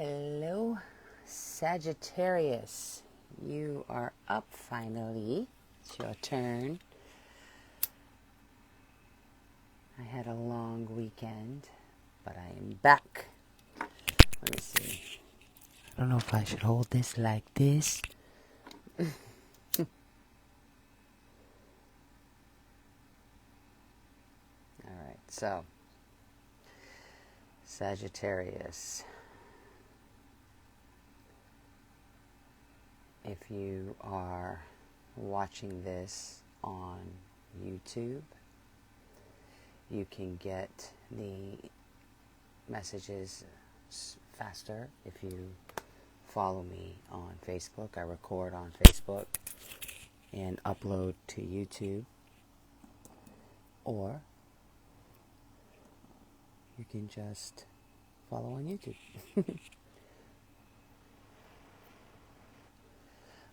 Hello, Sagittarius. You are up finally. It's your turn. I had a long weekend, but I am back. Let me see. I don't know if I should hold this like this. Alright, so Sagittarius. If you are watching this on YouTube, you can get the messages faster if you follow me on Facebook. I record on Facebook and upload to YouTube. Or you can just follow on YouTube.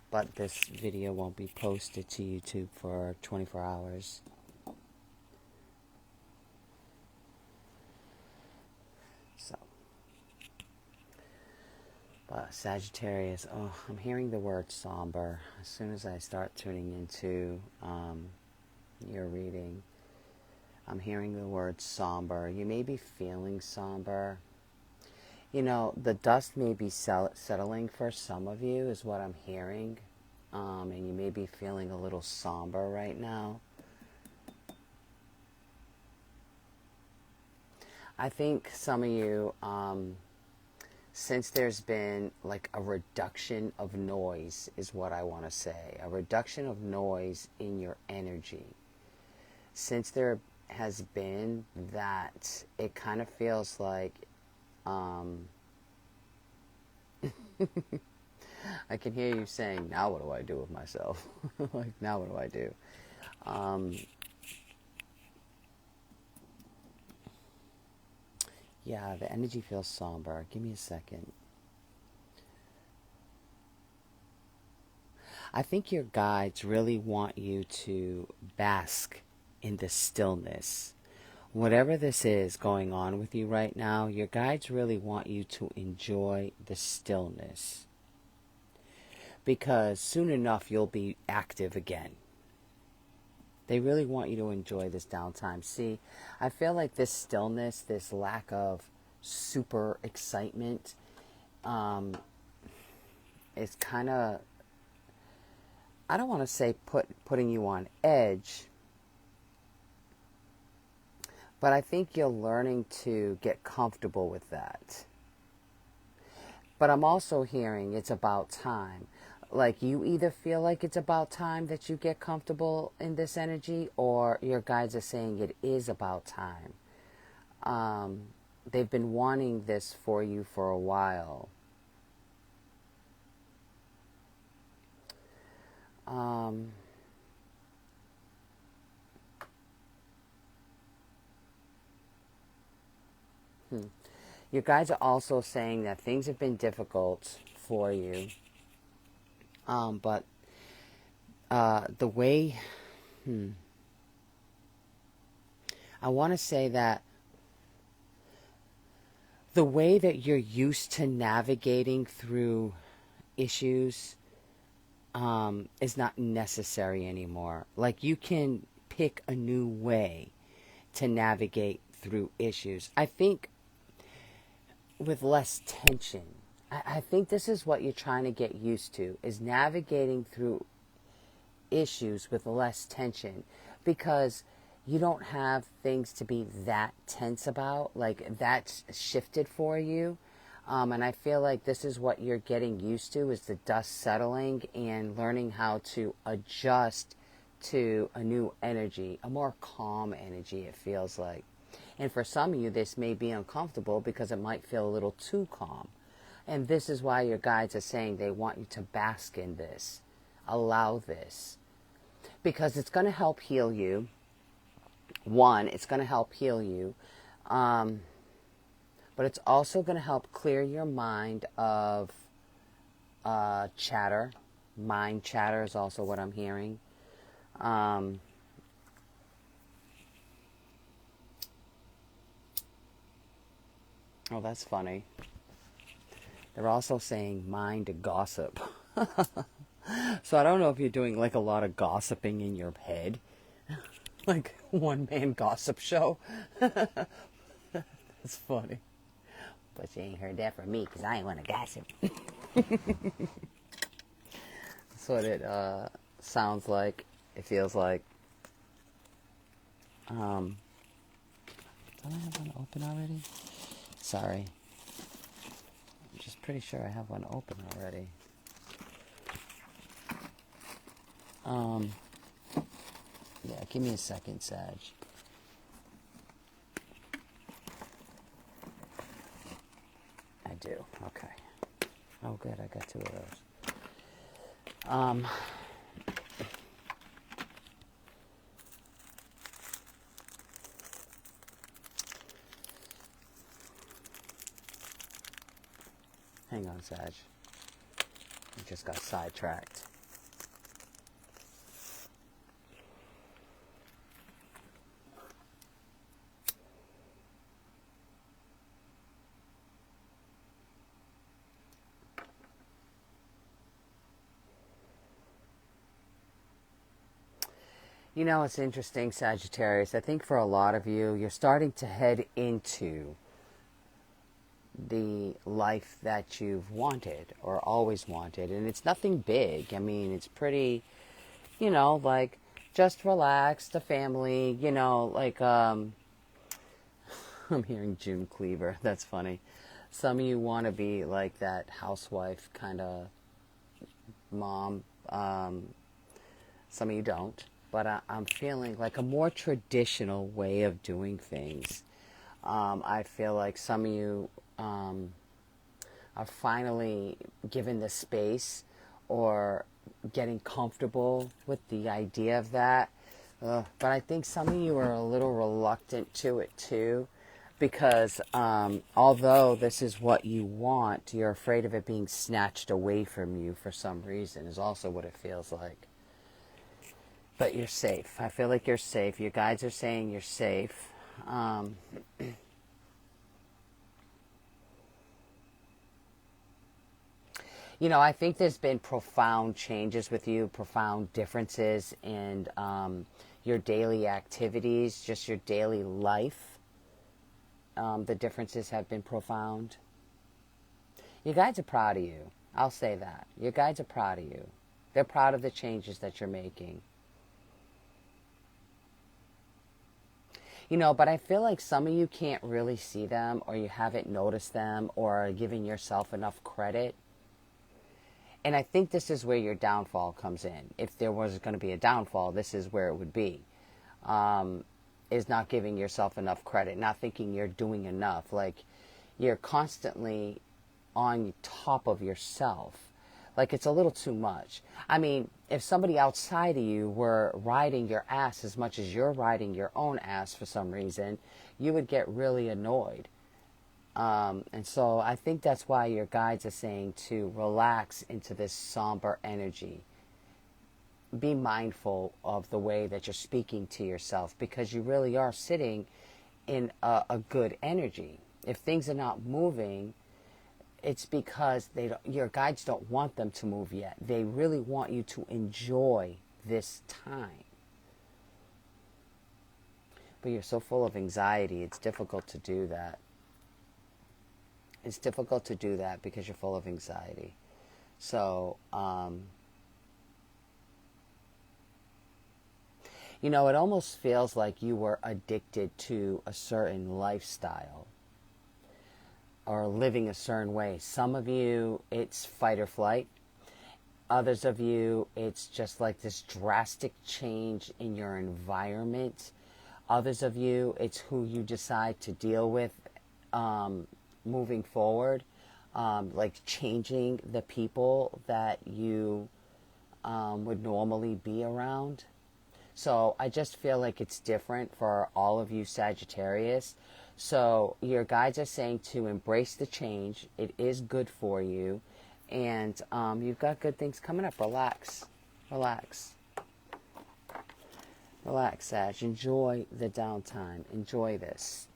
But this video won't be posted to YouTube for 24 hours. So, but Sagittarius, I'm hearing the word somber. As soon as I start tuning into your reading, I'm hearing the word somber. You may be feeling somber. You know, the dust may be settling for some of you, is what I'm hearing. And you may be feeling a little somber right now. I think some of you, since there's been like a reduction of noise, is what I want to say. A reduction of noise in your energy. Since there has been that, it kind of feels like I can hear you saying, now what do I do with myself? Like, now what do I do? Yeah, the energy feels somber. Give me a second. I think your guides really want you to bask in the stillness. Whatever this is going on with you right now, your guides really want you to enjoy the stillness. Because soon enough, you'll be active again. They really want you to enjoy this downtime. See, I feel like this stillness, this lack of super excitement, is kind of, I don't want to say putting you on edge, but I think you're learning to get comfortable with that. But I'm also hearing it's about time. Like, you either feel like it's about time that you get comfortable in this energy, or your guides are saying it is about time. They've been wanting this for you for a while. Your guides are also saying that things have been difficult for you. But the way, I want to say that the way that you're used to navigating through issues is not necessary anymore. Like, you can pick a new way to navigate through issues. I think with less tension. I think this is what you're trying to get used to, is navigating through issues with less tension, because you don't have things to be that tense about. Like, that's shifted for you. And I feel like this is what you're getting used to, is the dust settling and learning how to adjust to a new energy, a more calm energy, it feels like. And for some of you, this may be uncomfortable because it might feel a little too calm. And this is why your guides are saying they want you to bask in this. Allow this. Because it's going to help heal you. One, it's going to help heal you. But it's also going to help clear your mind of chatter. Mind chatter is also what I'm hearing. Oh, that's funny. They're also saying mind gossip. So I don't know if you're doing like a lot of gossiping in your head, like one man gossip show. It's funny. But you ain't heard that from me because I ain't want to gossip. That's what it sounds like. It feels like. Don't I have one open already? Sorry. I'm just pretty sure I have one open already. Yeah, give me a second, Sag. I do. Okay. Oh, good. I got two of those. Hang on, Sag. I just got sidetracked. You know, it's interesting, Sagittarius. I think for a lot of you, you're starting to head into the life that you've wanted or always wanted. And it's nothing big. I mean, it's pretty, like just relax, the family, like, I'm hearing June Cleaver. That's funny. Some of you want to be like that housewife kind of mom. Some of you don't. But I'm feeling like a more traditional way of doing things. I feel like some of you are finally given the space or getting comfortable with the idea of that. But I think some of you are a little reluctant to it too, because although this is what you want, you're afraid of it being snatched away from you for some reason, is also what it feels like. But you're safe. I feel like you're safe. Your guides are saying you're safe. I think there's been profound changes with you, profound differences in your daily activities, just your daily life. The differences have been profound. Your guides are proud of you. I'll say that. Your guides are proud of you. They're proud of the changes that you're making. But I feel like some of you can't really see them, or you haven't noticed them, or are giving yourself enough credit. And I think this is where your downfall comes in. If there was going to be a downfall, this is where it would be. Is not giving yourself enough credit, not thinking you're doing enough. Like, you're constantly on top of yourself. Like, it's a little too much. I mean, if somebody outside of you were riding your ass as much as you're riding your own ass for some reason, you would get really annoyed. And so I think that's why your guides are saying to relax into this somber energy. Be mindful of the way that you're speaking to yourself, because you really are sitting in a good energy. If things are not moving, it's because your guides don't want them to move yet. They really want you to enjoy this time. But you're so full of anxiety, it's difficult to do that. It's difficult to do that because you're full of anxiety. So, it almost feels like you were addicted to a certain lifestyle, or living a certain way. Some of you, it's fight or flight. Others of you, it's just like this drastic change in your environment. Others of you, it's who you decide to deal with moving forward. Like changing the people that you would normally be around. So I just feel like it's different for all of you Sagittarius. So your guides are saying to embrace the change. It is good for you. And you've got good things coming up. Relax. Relax. Relax, Sag. Enjoy the downtime. Enjoy this.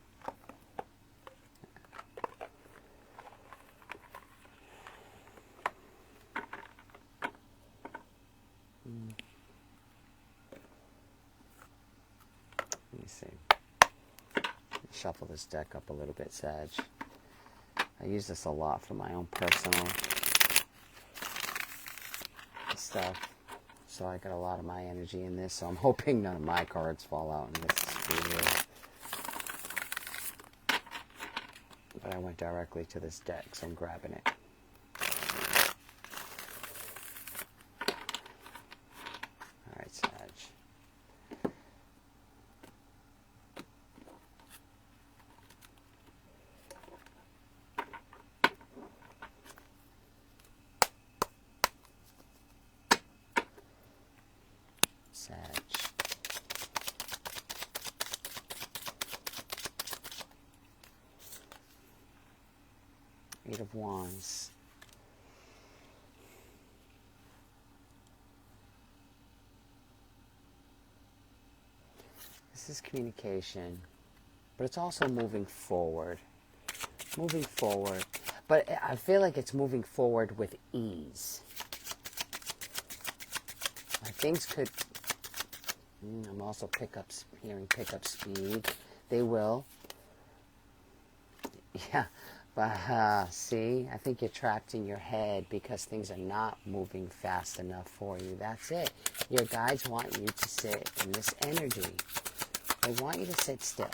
see. Shuffle this deck up a little bit, Sag. I use this a lot for my own personal stuff. So I got a lot of my energy in this. So I'm hoping none of my cards fall out in this video. But I went directly to this deck, so I'm grabbing it. Alright, Sag. Sag. Eight of Wands. This is communication, but it's also moving forward. Moving forward. But I feel like it's moving forward with ease. Like things could... I'm also hearing pickup speed. They will. Yeah. But see, I think you're trapped in your head because things are not moving fast enough for you. That's it. Your guides want you to sit in this energy. They want you to sit still.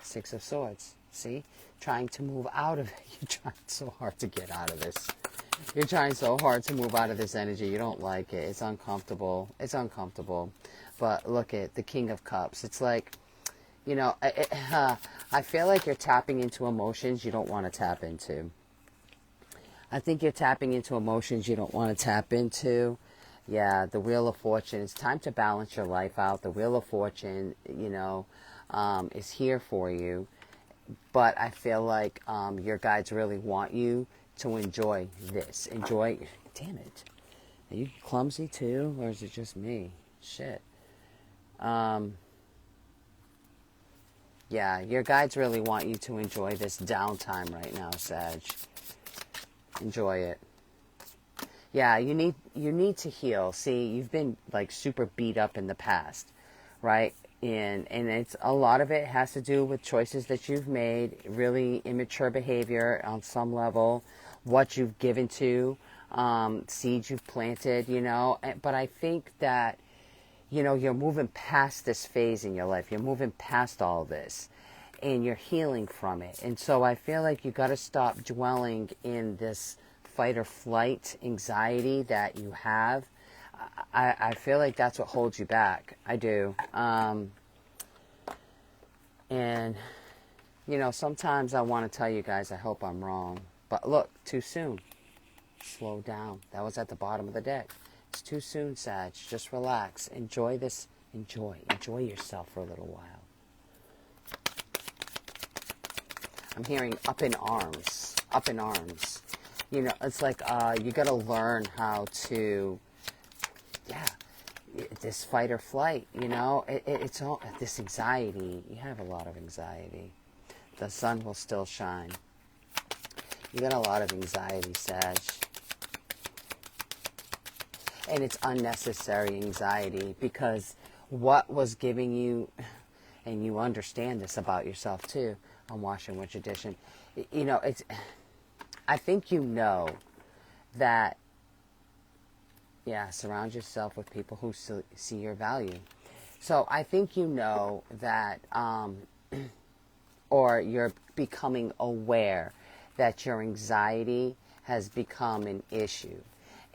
Six of Swords. See? Trying to move out of it. You're trying so hard to get out of this. You're trying so hard to move out of this energy. You don't like it. It's uncomfortable. It's uncomfortable. But look at the King of Cups. It's like, you know, I feel like you're tapping into emotions you don't want to tap into. I think you're tapping into emotions you don't want to tap into. Yeah, the Wheel of Fortune. It's time to balance your life out. The Wheel of Fortune, you know, is here for you. But I feel like your guides really want you to enjoy this. Enjoy. Damn it. Are you clumsy too? Or is it just me? Shit. Yeah, your guides really want you to enjoy this downtime right now, Sag. Enjoy it. Yeah, you need to heal. See, you've been like super beat up in the past, right? And it's a lot of it has to do with choices that you've made, really immature behavior on some level, what you've given to, seeds you've planted, you know. But I think that, you know, you're moving past this phase in your life. You're moving past all this and you're healing from it. And so I feel like you got to stop dwelling in this fight or flight anxiety that you have. I feel like that's what holds you back. I do. And, you know, sometimes I want to tell you guys, I hope I'm wrong. But look, too soon. Slow down. That was at the bottom of the deck. It's too soon, Sag. Just relax. Enjoy this. Enjoy yourself for a little while. I'm hearing up in arms. Up in arms. You know, it's like you got to learn how to, this fight or flight, you know. It's all this anxiety. You have a lot of anxiety. The sun will still shine. You got a lot of anxiety, Sag. And it's unnecessary anxiety because what was giving you, and you understand this about yourself too, I'm watching Which Edition, you know, it's, I think you know that, yeah, surround yourself with people who see your value. So I think you know that, or you're becoming aware that your anxiety has become an issue.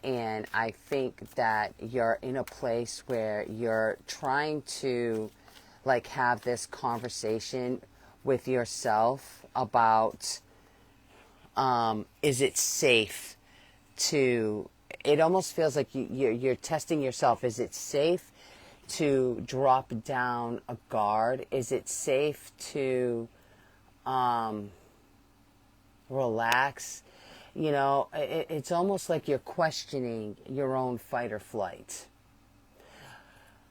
And I think that you're in a place where you're trying to, like, have this conversation with yourself about, is it safe to, it almost feels like you're testing yourself. Is it safe to drop down a guard? Is it safe to relax? You know, it's almost like you're questioning your own fight or flight.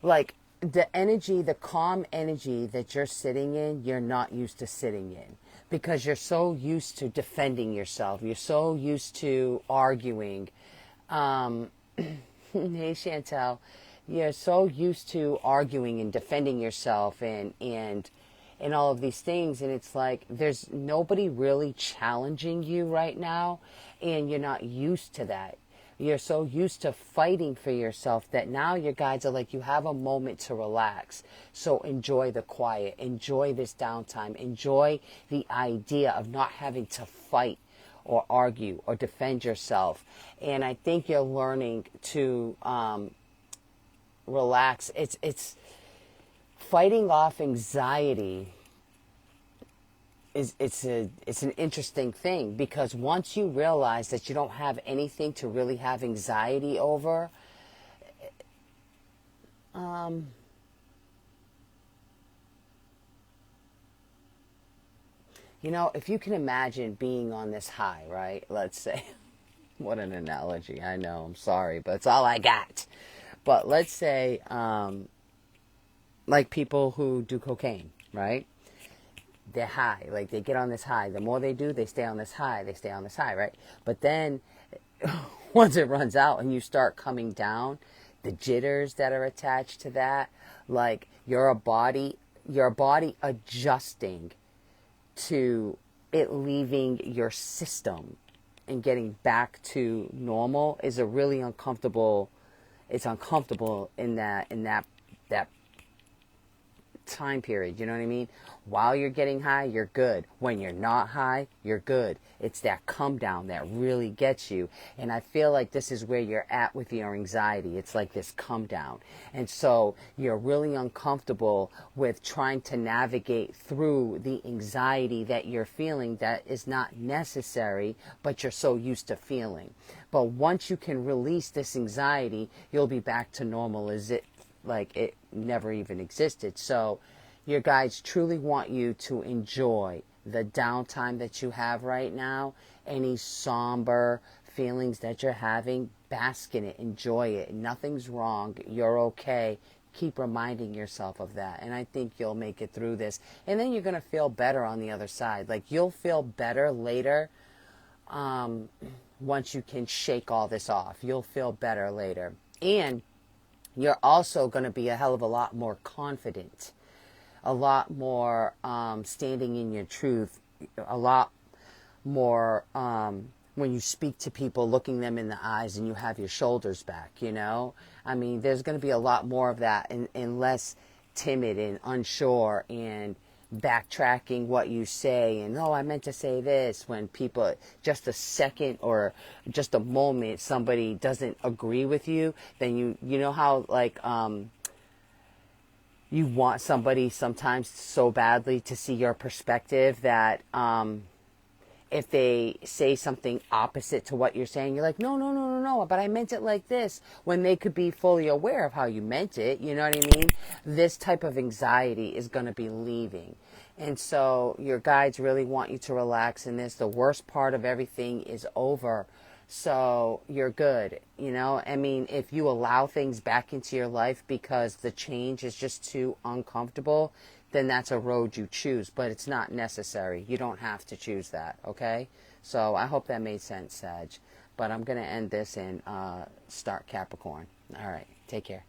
Like, the energy, the calm energy that you're sitting in, you're not used to sitting in. Because you're so used to defending yourself. You're so used to arguing. Hey, Chantel. you're so used to arguing and defending yourself and all of these things, and it's like there's nobody really challenging you right now, and you're not used to that. You're so used to fighting for yourself that now your guides are like, you have a moment to relax. So enjoy the quiet, enjoy this downtime, enjoy the idea of not having to fight or argue or defend yourself. And I think you're learning to relax. It's fighting off anxiety it's an interesting thing, because once you realize that you don't have anything to really have anxiety over, um, if you can imagine being on this high, right? Let's say, what an analogy. I know, I'm sorry, but it's all I got. But let's say, like people who do cocaine, right? They're high, like they get on this high. The more they do, they stay on this high, right? But then once it runs out and you start coming down, the jitters that are attached to that, like your body adjusting to it leaving your system and getting back to normal is a really uncomfortable. It's uncomfortable in that time period. You know what I mean? While you're getting high, you're good. When you're not high, you're good. It's that come down that really gets you. And I feel like this is where you're at with your anxiety. It's like this come down. And so you're really uncomfortable with trying to navigate through the anxiety that you're feeling that is not necessary, but you're so used to feeling. But once you can release this anxiety, you'll be back to normal as it like it never even existed. So your guides truly want you to enjoy the downtime that you have right now. Any somber feelings that you're having, bask in it, enjoy it. Nothing's wrong. You're okay. Keep reminding yourself of that. And I think you'll make it through this. And then you're going to feel better on the other side. Like you'll feel better later once you can shake all this off. You'll feel better later. And you're also going to be a hell of a lot more confident, a lot more standing in your truth, a lot more when you speak to people, looking them in the eyes and you have your shoulders back, I mean, there's going to be a lot more of that and less timid and unsure and backtracking what you say and, oh, I meant to say this, when people, just a second or just a moment, somebody doesn't agree with you, then you know how like you want somebody sometimes so badly to see your perspective that if they say something opposite to what you're saying, you're like, no, but I meant it like this, when they could be fully aware of how you meant it. You know what I mean? This type of anxiety is going to be leaving. And so your guides really want you to relax in this. The worst part of everything is over. So you're good. I mean, if you allow things back into your life because the change is just too uncomfortable, then that's a road you choose, but it's not necessary. You don't have to choose that, okay? So I hope that made sense, Sag. But I'm going to end this and start Capricorn. All right, take care.